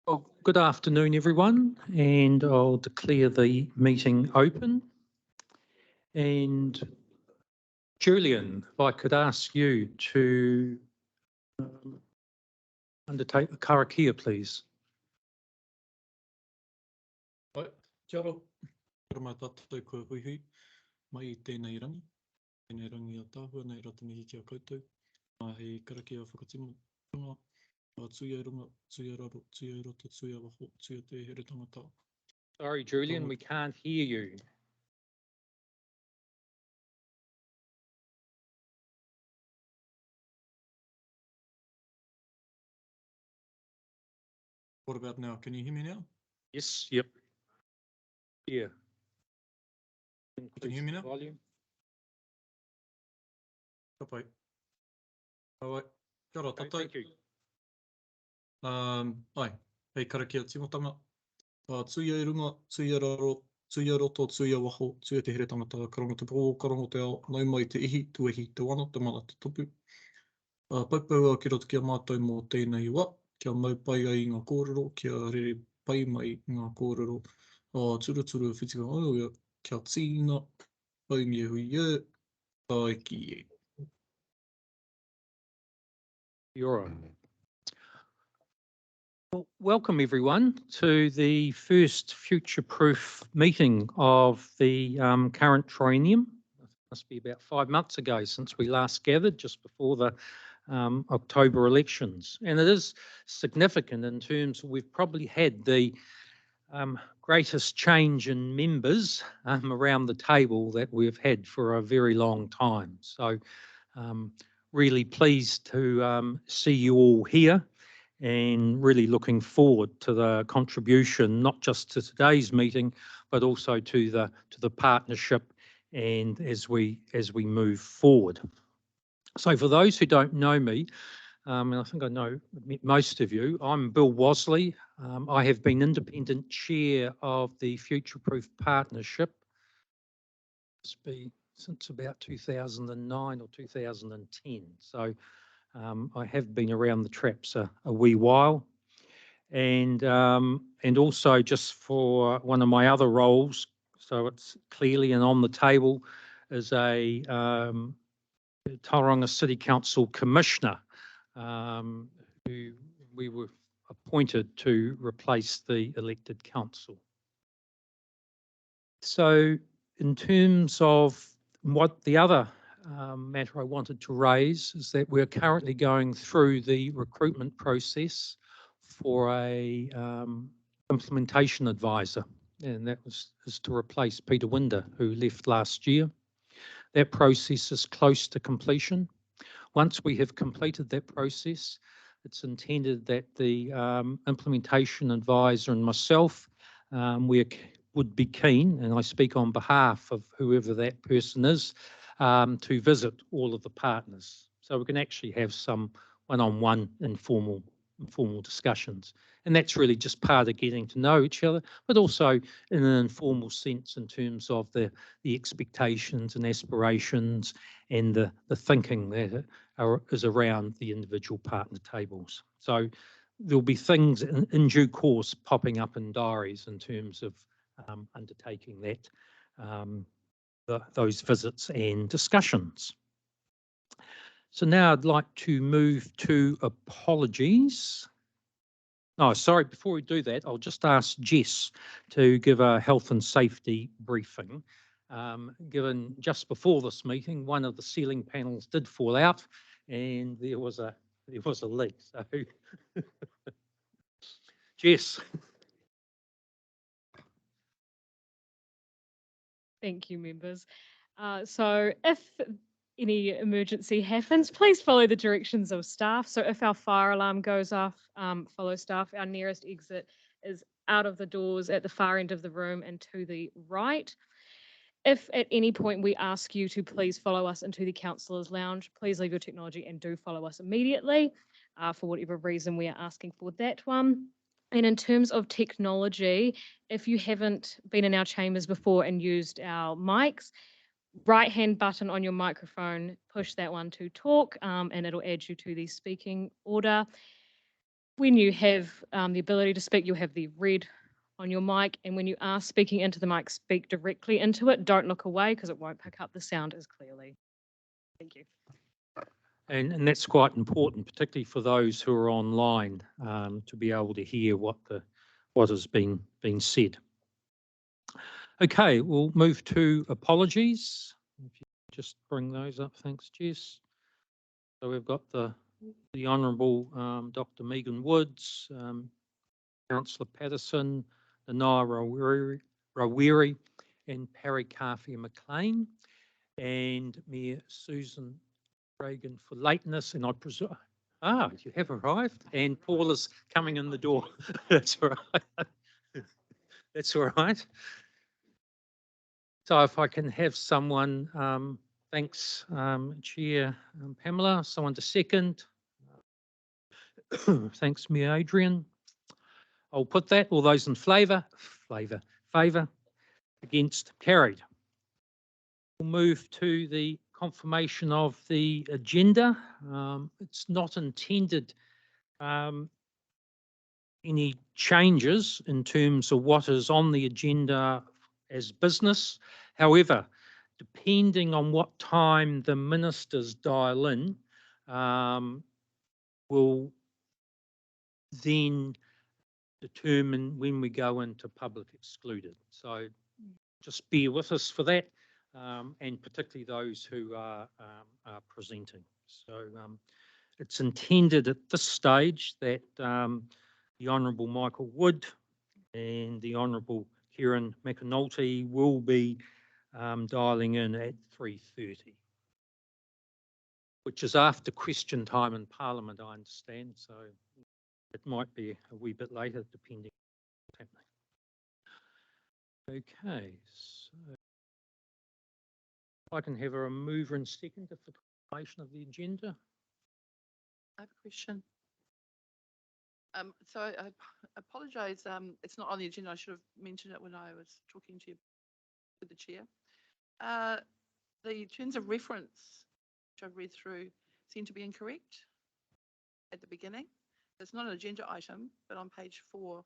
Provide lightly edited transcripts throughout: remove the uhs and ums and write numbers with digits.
Well, good afternoon, everyone, and I'll declare the meeting open. And Julian, if I could ask you to undertake the Karakia, please. Ai, kia ora. Kia ora mai tātou kua hui mai I tēnei rangi. Tēnei rangi a tāhua nei rata mihi ki a koutou. He karakia whakatimutanga, tui ai runga, tui ai raro, tui ai roto, tui ai waho, tui ai te here tangata. Sorry, Julian, we can't hear you. What about now? Can you hear me now? Yes, yep. Yeah. Can you hear me now? Volume. Ka pai. Awai. Kia ora tātou. Thank you. Ai, hei karakia timatanga. Tui ai runga, tui ai raro, tui ai roto, tui ai waho, tui ai te here tangata, karongo te pō, karongo te ao, nau mai te ihi, tuehi, te wana, te mana, te tupu. Paupau a ki roto ki a mātou mō tēnei wā, kia mau pai ai ngā kōrero, kia rere pai mai ngā kōrero, turu whitika oia, kia tīna, paungi e hui e, tai ki e. You're on. Well, welcome everyone to the first future-proof meeting of the current triennium. It must be about 5 months ago since we last gathered, just before the October elections. And it is significant in terms we've probably had the greatest change in members around the table that we've had for a very long time. So really pleased to see you all here, and really looking forward to the contribution, not just to today's meeting, but also to the partnership and as we move forward. So for those who don't know me, and I think I know most of you, I'm Bill Wasley. I have been independent chair of the Future Proof Partnership. It's been since about 2009 or 2010. So I have been around the traps a wee while. And also just for one of my other roles, so it's clearly and on the table, is a Tauranga City Council Commissioner, who we were appointed to replace the elected council. So in terms of what the other matter I wanted to raise is that we're currently going through the recruitment process for a implementation advisor, and that is to replace Peter Winder, who left last year. That process is close to completion. Once we have completed that process, it's intended that the implementation advisor and myself, we would be keen, and I speak on behalf of whoever that person is, to visit all of the partners. So we can actually have some one-on-one informal discussions. And that's really just part of getting to know each other, but also in an informal sense in terms of the expectations and aspirations and the thinking that is around the individual partner tables. So there'll be things in due course popping up in diaries in terms of undertaking that, those visits and discussions. So now I'd like to move to apologies. Oh, sorry, before we do that, I'll just ask Jess to give a health and safety briefing. Given just before this meeting, one of the ceiling panels did fall out and there was a leak. So Jess. Thank you, members. So if any emergency happens, please follow the directions of staff. So if our fire alarm goes off, follow staff. Our nearest exit is out of the doors at the far end of the room and to the right. If at any point we ask you to please follow us into the councillors' lounge, please leave your technology and do follow us immediately for whatever reason we are asking for that one. And in terms of technology, if you haven't been in our chambers before and used our mics, right-hand button on your microphone, push that one to talk, and it'll add you to the speaking order. when you have the ability to speak, you'll have the red on your mic. And when you are speaking into the mic, speak directly into it. Don't look away because it won't pick up the sound as clearly. Thank you. And that's quite important, particularly for those who are online, to be able to hear what has been said. Okay, we'll move to apologies. If you just bring those up, thanks, Jess. So we've got the Honourable Dr. Megan Woods, Councillor Patterson, Nanaia Rawiri, and Karakia McLean, and Mayor Susan Reagan for lateness, and I presume, you have arrived, and Paul is coming in the door. That's all right. That's all right. So if I can have someone, thanks, Chair Pamela, someone to second. Thanks, Mayor Adrian. I'll put that. All those in favour, against, carried. We'll move to the confirmation of the agenda. It's not intended any changes in terms of what is on the agenda as business. However, depending on what time the ministers dial in, will then determine when we go into public excluded. So just bear with us for that, and particularly those who are presenting. So it's intended at this stage that the Honourable Michael Wood and the Honourable Kieran McAnulty will be dialing in at 3:30, which is after question time in Parliament, I understand. So it might be a wee bit later, depending on what's happening. Okay, so I can have a mover and seconder for confirmation of the agenda. I have a question. So I apologise. It's not on the agenda. I should have mentioned it when I was talking to you with the chair. The terms of reference, which I've read through, seem to be incorrect at the beginning. It's not an agenda item, but on page 4,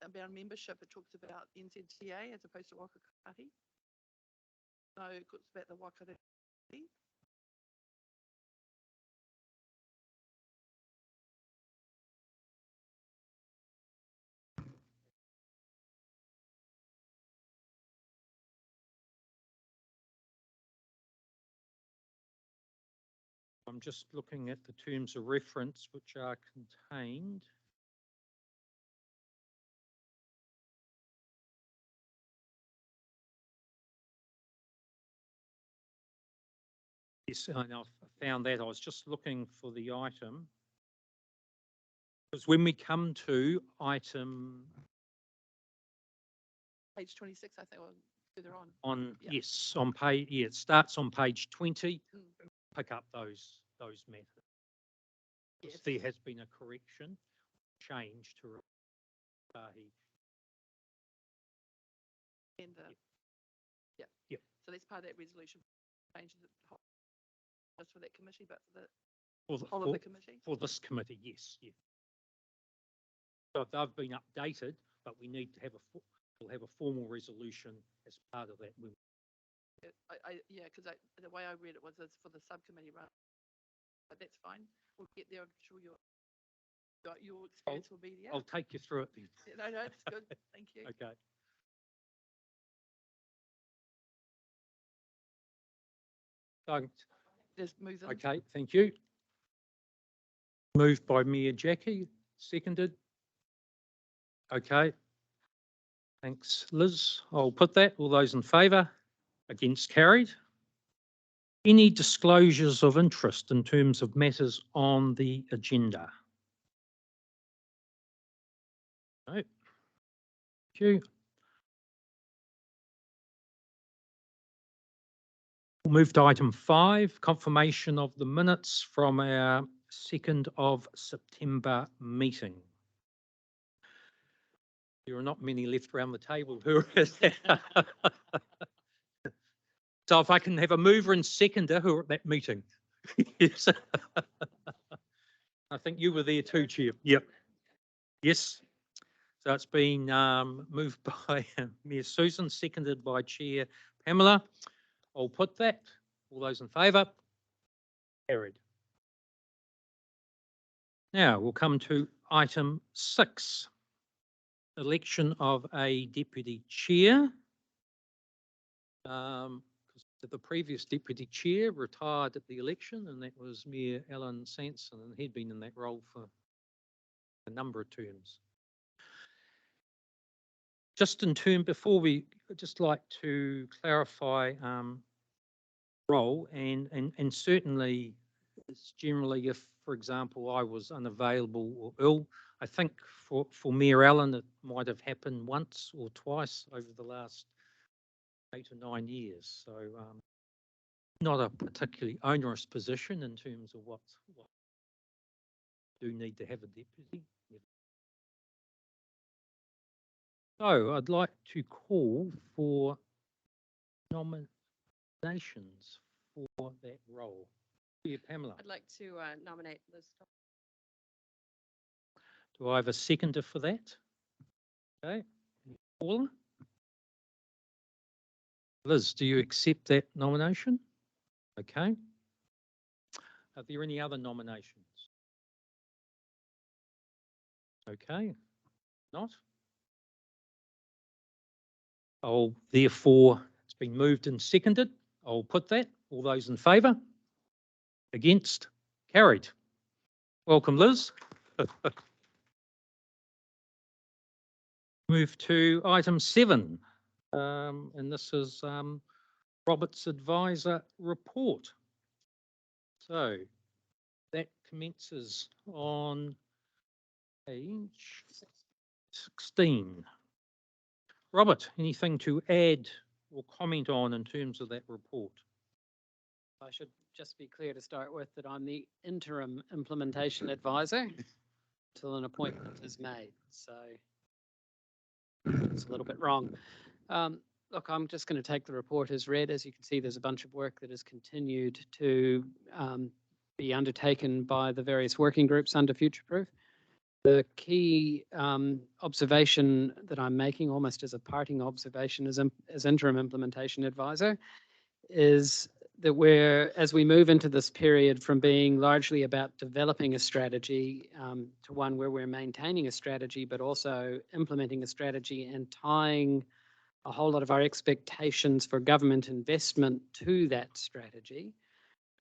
about membership, it talks about NZTA as opposed to Whakakati. So it talks about the Whakakati. I'm just looking at the terms of reference which are contained. Yes, I know, I found that. I was just looking for the item. Because when we come to item Page 26, I think, or further on. Yeah. yes, on page, yeah, it starts on page 20. Pick up those methods. Yes. There has been a correction, change to And yeah. Yep. So that's part of that resolution. Changes it just for that committee, but for the whole of the committee. For this committee, yes, yeah. So they've been updated, but we need to have we'll have a formal resolution as part of that. Yeah, because the way I read it was for the subcommittee, right? But that's fine. We'll get there. I'm sure your experience will be there. I'll take you through it then. Yeah, no, it's good. Thank you. Okay. Just move them. Okay, thank you. Moved by Mayor Jackie, seconded. Okay. Thanks, Liz. I'll put that. All those in favour? Against, carried. Any disclosures of interest in terms of matters on the agenda? No. Thank you. We'll move to item 5, confirmation of the minutes from our 2nd of September meeting. There are not many left around the table who are there. So if I can have a mover and seconder who are at that meeting. Yes. I think you were there too, Chair. Yep. Yes. So it's been moved by Mayor Susan, seconded by Chair Pamela. I'll put that. All those in favour? Carried. Now we'll come to item 6, election of a deputy chair. The previous deputy chair retired at the election, and that was Mayor Alan Sanson, and he'd been in that role for a number of terms. Just in term, before we, I'd just like to clarify role, and certainly it's generally if, for example, I was unavailable or ill. I think for Mayor Allen, it might have happened once or twice over the last 8 or 9 years. So not a particularly onerous position in terms of what do need to have a deputy. So I'd like to call for nominations for that role. Yeah, Pamela. I'd like to nominate Liz. Do I have a seconder for that? Okay. Paula? Liz, do you accept that nomination? Okay. Are there any other nominations? Okay. Not? I'll therefore, it's been moved and seconded. I'll put that. All those in favour? Against? Carried. Welcome, Liz. Move to item 7, and this is Robert's advisor report. So that commences on page 16. Robert, anything to add or comment on in terms of that report? I should just be clear to start with that I'm the interim implementation advisor until an appointment is made. So it's a little bit wrong. Look, I'm just going to take the report as read. As you can see, there's a bunch of work that has continued to be undertaken by the various working groups under Future-Proof. The key observation that I'm making, almost as a parting observation as interim implementation advisor, is that as we move into this period from being largely about developing a strategy to one where we're maintaining a strategy, but also implementing a strategy and tying a whole lot of our expectations for government investment to that strategy,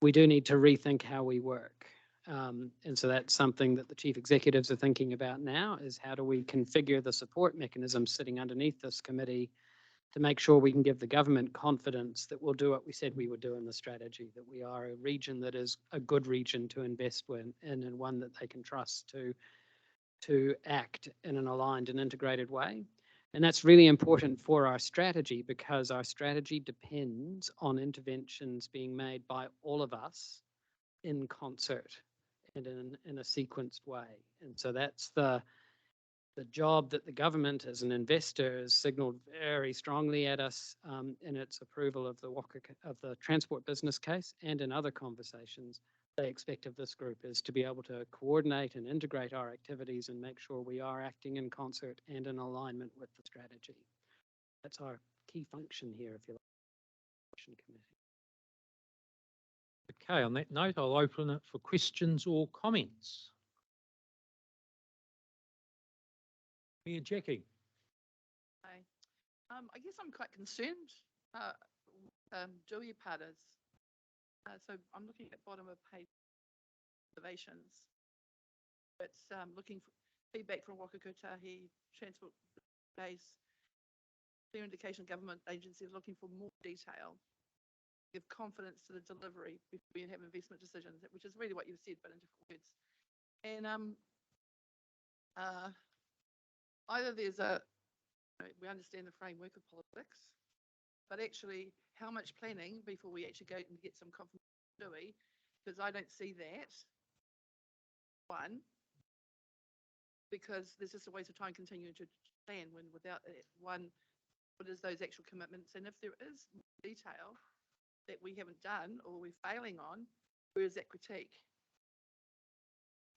we do need to rethink how we work. And so that's something that the chief executives are thinking about now, is how do we configure the support mechanisms sitting underneath this committee to make sure we can give the government confidence that we'll do what we said we would do in the strategy, that we are a region that is a good region to invest in and one that they can trust to act in an aligned and integrated way. And that's really important for our strategy, because our strategy depends on interventions being made by all of us in concert and in a sequenced way. And so that's the job that the government as an investor has signalled very strongly at us in its approval of the transport business case, and in other conversations they expect of this group is to be able to coordinate and integrate our activities and make sure we are acting in concert and in alignment with the strategy. That's our key function here, if you like. Okay, on that note, I'll open it for questions or comments. Mayor Jackie. Hi. I guess I'm quite concerned. Joey Padders. So I'm looking at bottom of page observations. It's looking for feedback from Waka Kotahi, transport base, clear indication government agencies looking for more detail, give confidence to the delivery before you have investment decisions, which is really what you've said, but in different words. And either there's we understand the framework of politics, but actually how much planning before we actually go and get some confidence, because I don't see that. One, because there's just a waste of time continuing to plan when without it. One, what is those actual commitments? And if there is detail that we haven't done or we're failing on, where is that critique?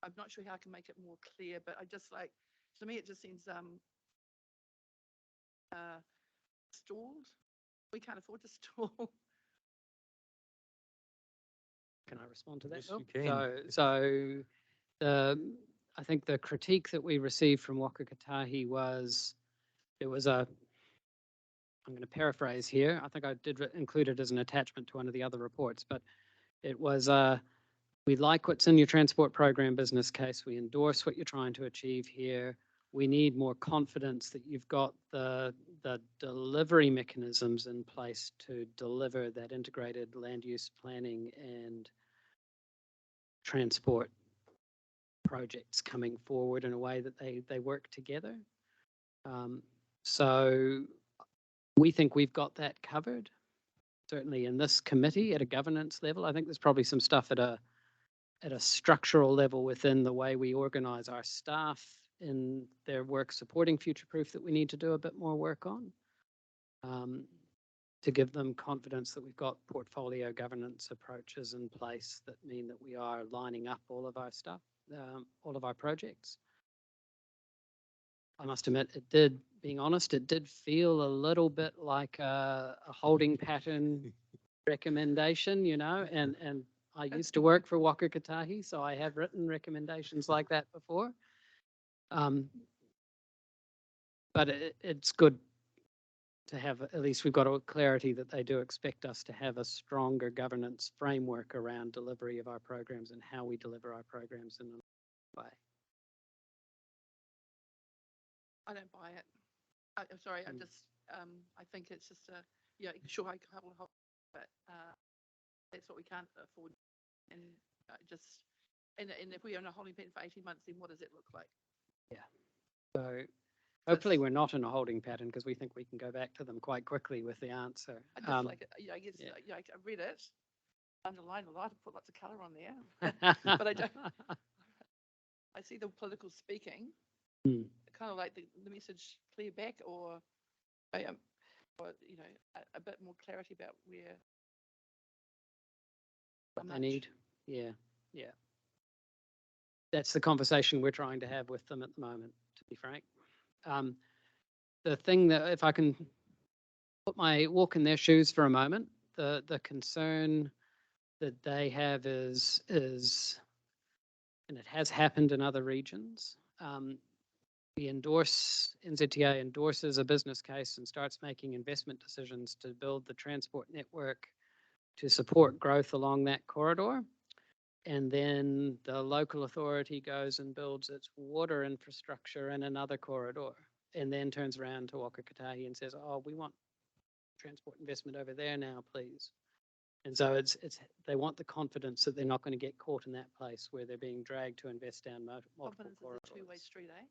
I'm not sure how I can make it more clear, but I just like, to me, it just seems stalled. We can't afford to stall. Can I respond to that? Yes, Bill? you can. So I think the critique that we received from Waka Kotahi was, it was a, I'm going to paraphrase here. I think I did include it as an attachment to one of the other reports, but it was, we like what's in your transport program business case. We endorse what you're trying to achieve here. We need more confidence that you've got the delivery mechanisms in place to deliver that integrated land use planning and transport projects coming forward in a way that they work together. So we think we've got that covered, certainly in this committee at a governance level. I think there's probably some stuff at a structural level within the way we organize our staff in their work supporting future proof that we need to do a bit more work on, to give them confidence that we've got portfolio governance approaches in place that mean that we are lining up all of our stuff, all of our projects. I must admit, being honest, it did feel a little bit like a holding pattern recommendation, you know, and I used to work for Waka Kotahi, so I have written recommendations like that before. But it's good to have, at least we've got a clarity that they do expect us to have a stronger governance framework around delivery of our programs and how we deliver our programs in a way. I don't buy it. I'm sorry, I just, I think it's just a, yeah, sure, I can't help, but that's what we can't afford. And just, and if we own a holding pattern for 18 months, then what does it look like? Yeah. So hopefully we're not in a holding pattern because we think we can go back to them quite quickly with the answer. I just like, you know, I guess, you know, I read it, underlined a lot, put lots of colour on there, but I don't, I see the political speaking, kind of like the message clear back, or you know, a bit more clarity about where. What they need. Yeah, yeah. That's the conversation we're trying to have with them at the moment, to be frank. The thing that, if I can walk in their shoes for a moment, the concern that they have is, and it has happened in other regions, NZTA endorses a business case and starts making investment decisions to build the transport network to support growth along that corridor. And then the local authority goes and builds its water infrastructure in another corridor, and then turns around to Waka Kotahi and says, oh, we want transport investment over there now, please. And so they want the confidence that they're not going to get caught in that place where they're being dragged to invest down multiple Confidence corridors. is a two-way street, eh?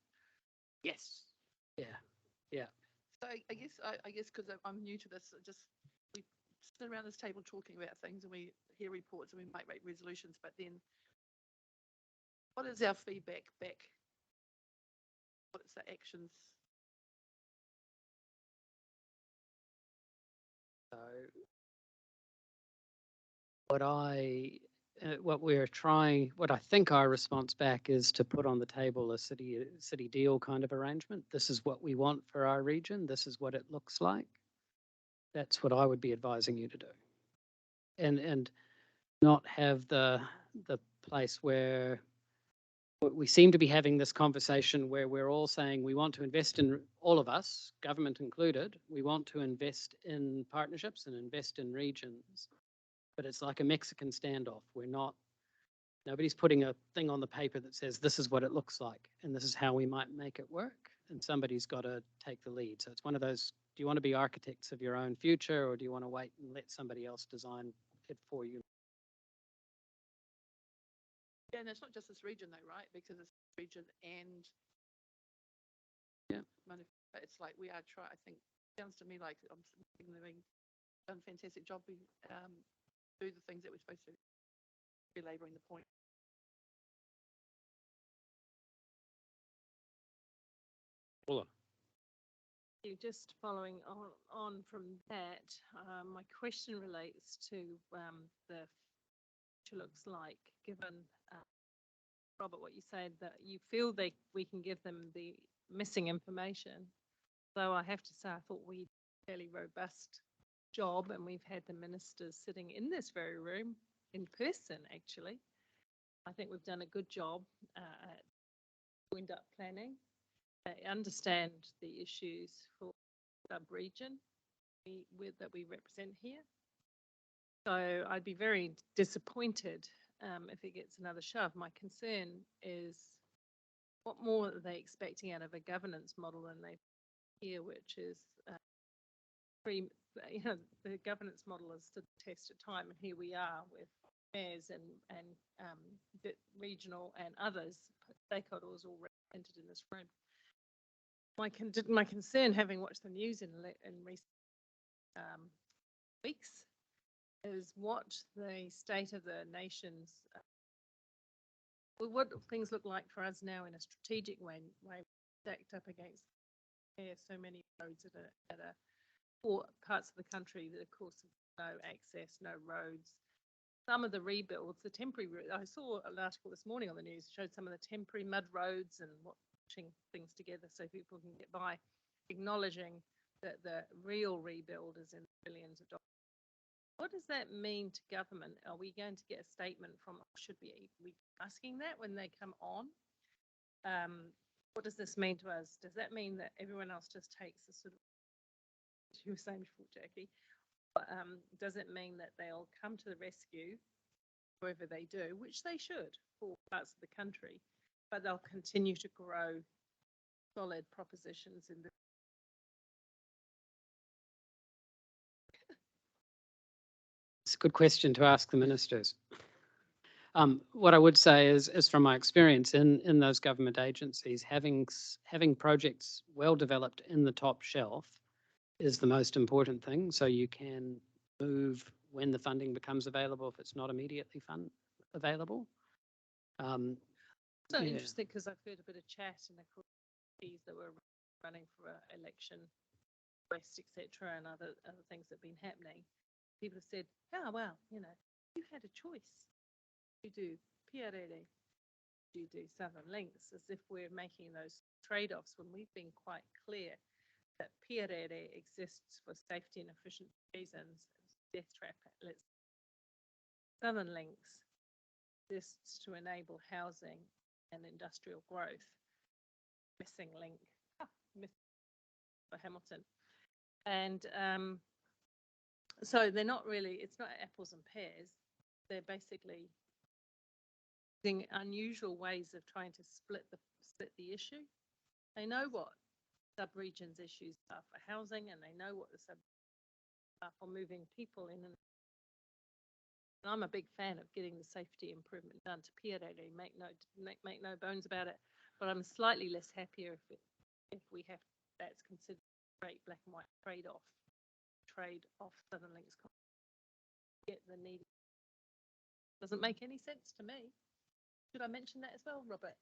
Yes. Yeah. Yeah. So I guess because I'm new to this, we sit around this table talking about things and we hear reports and we might make resolutions, but then what is our feedback back? What is the actions? So what I think our response back is to put on the table a city deal kind of arrangement. This is what we want for our region. This is what it looks like. That's what I would be advising you to do. And not have the place where we seem to be having this conversation where we're all saying we want to invest in, all of us, government included, we want to invest in partnerships and invest in regions. But it's like a Mexican standoff. Nobody's putting a thing on the paper that says this is what it looks like and this is how we might make it work. And somebody's got to take the lead. So it's one of those, do you want to be architects of your own future, or do you want to wait and let somebody else design it for you? Yeah, and it's not just this region though, right? Because it's region and it's like we are trying, I think, sounds to me like I'm doing a fantastic job. We do the things that we're supposed to, belabouring the point. Just following on from that, my question relates to the looks like, given, Robert, what you said, that you feel we can give them the missing information. Though I have to say, I thought we did a fairly robust job, and we've had the ministers sitting in this very room in person, actually. I think we've done a good job at wind-up planning. They understand the issues for the sub-region that we represent here. So I'd be very disappointed if it gets another shove. My concern is what more are they expecting out of a governance model than they here, which is the governance model has stood the test of time, and here we are with mayors and the regional and others stakeholders all represented in this room. My concern, having watched the news in recent weeks, is what the state of the nation's what things look like for us now in a strategic way stacked up against so many roads that are poor parts of the country that, of course, have no access, no roads. Some of the rebuilds, the temporary route, I saw an article this morning on the news, showed some of the temporary mud roads and putting things together so people can get by, acknowledging that the real rebuild is in billions of dollars. What does that mean to government? Are we going to get a statement from, should we be asking that when they come on? What does this mean to us? Does that mean that everyone else just takes the sort of, as you were saying before, Jackie, does it mean that they'll come to the rescue wherever they do, which they should for parts of the country, but they'll continue to grow solid propositions in the It's a good question to ask the ministers. What I would say is from my experience in those government agencies, having projects well developed in the top shelf is the most important thing. So you can move when the funding becomes available if it's not immediately available. So Yeah. interesting, because I've heard a bit of chat and of course these that were running for election west, etc., and other things that have been happening. People have said, "Oh well, you had a choice. You do PRR, you do Southern Links," as if we're making those trade-offs when we've been quite clear that PRR exists for safety and efficient reasons. Death trap. Southern Links exists to enable housing and industrial growth. Missing link for Hamilton, and so they're not really. It's not apples and pears. They're basically using unusual ways of trying to split the issue. They know what sub-regions issues are for housing, and they know what the sub are for moving people in. And I'm a big fan of getting the safety improvement done to PRR. Make no bones about it. But I'm slightly less happier if we have that's considered a great black and white trade-off Southern Links. Get the need. Doesn't make any sense to me. Should I mention that as well, Robert?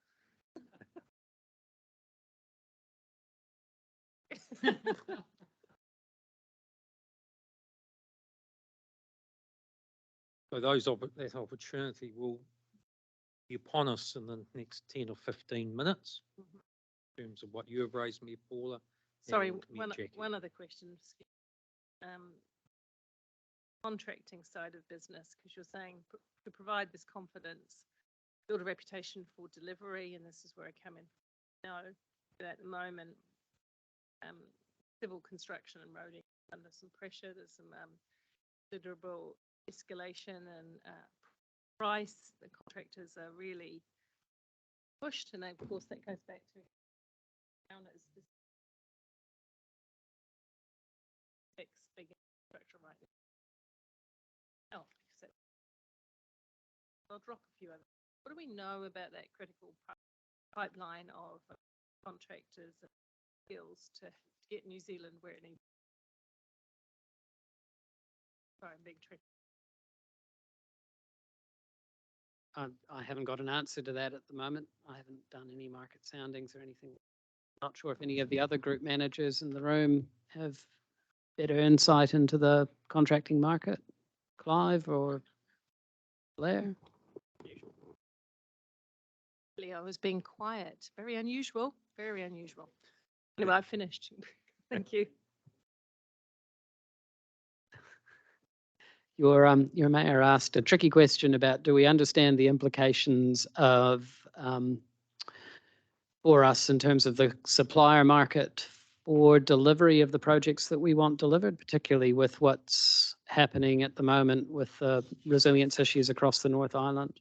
So that opportunity will be upon us in the next 10 or 15 minutes in terms of what you have raised, me, Paula. Sorry, and me, Jackie. one other question. Contracting side of business, because you're saying to provide this confidence, build a reputation for delivery, and this is where I come in. No, at the moment, civil construction and roading under some pressure. There's some considerable escalation and price. The contractors are really pushed, and of course that goes back to big infrastructure right now. I'll drop a few others. What do we know about that critical pipeline of contractors and skills to get New Zealand where it needs? Sorry, big trick. I haven't got an answer to that at the moment. I haven't done any market soundings or anything. Not sure if any of the other group managers in the room have better insight into the contracting market, Clive, or Blair? I was being quiet. Very unusual. Very unusual. Anyway, I finished. Thank you. Your mayor asked a tricky question about, do we understand the implications of, for us in terms of the supplier market for delivery of the projects that we want delivered, particularly with what's happening at the moment with resilience issues across the North Island?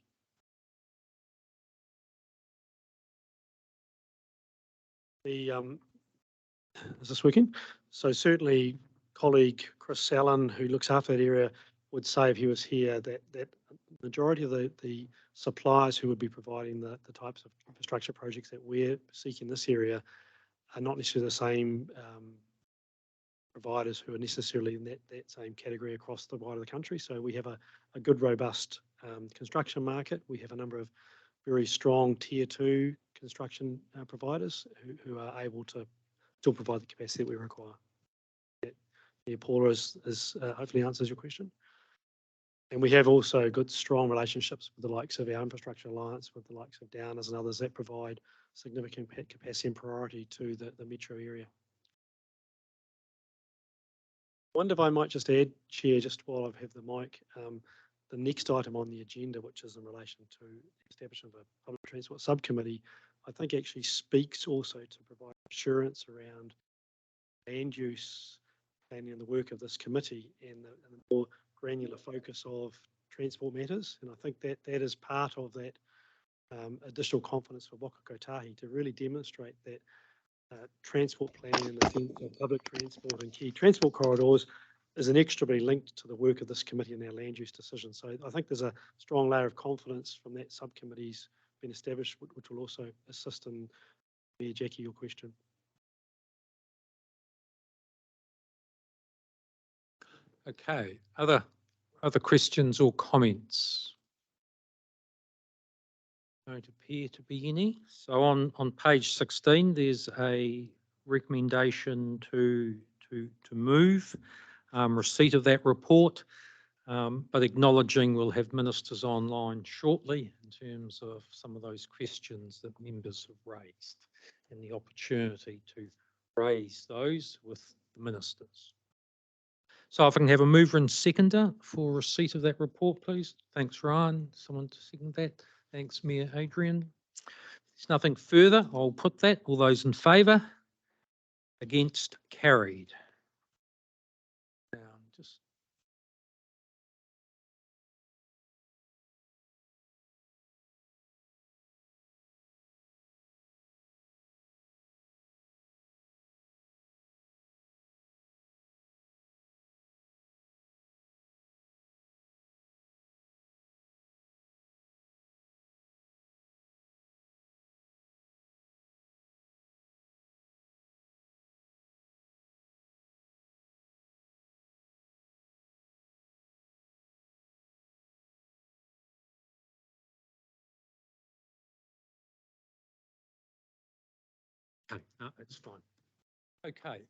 Is this working? So certainly colleague Chris Allen, who looks after that area, would say if he was here that majority of the suppliers who would be providing the types of infrastructure projects that we're seeking in this area are not necessarily the same providers who are necessarily in that same category across the wider the country. So we have a good, robust construction market. We have a number of very strong tier 2 construction providers who are able to still provide the capacity that we require. Yeah, Paula is hopefully answers your question. And we have also good, strong relationships with the likes of our Infrastructure Alliance, with the likes of Downers and others that provide significant capacity and priority to the metro area. I wonder if I might just add, Chair, just while I have the mic, the next item on the agenda, which is in relation to the establishment of a public transport subcommittee, I think actually speaks also to provide assurance around land use planning and the work of this committee and the more granular focus of transport matters. And I think that is part of that additional confidence for Waka Kotahi to really demonstrate that transport planning in the sense of public transport and key transport corridors is inextricably linked to the work of this committee and our land use decisions. So I think there's a strong layer of confidence from that subcommittee's been established, which will also assist in, Jackie, your question. Okay, other questions or comments? Don't appear to be any. So on page 16, there's a recommendation to move receipt of that report, but acknowledging we'll have ministers online shortly in terms of some of those questions that members have raised and the opportunity to raise those with the ministers. So if I can have a mover and seconder for receipt of that report, please. Thanks, Ryan. Someone to second that. Thanks, Mayor Adrian. There's nothing further. I'll put that. All those in favour? Against? Carried. Now, just okay, no, that's fine. Okay.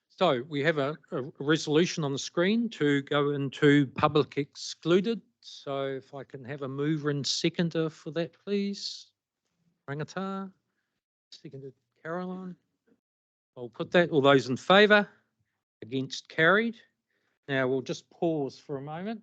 So we have a resolution on the screen to go into public excluded. So if I can have a mover and seconder for that, please. Rangata, seconded Caroline. I'll put that. All those in favour? Against? Carried. Now we'll just pause for a moment.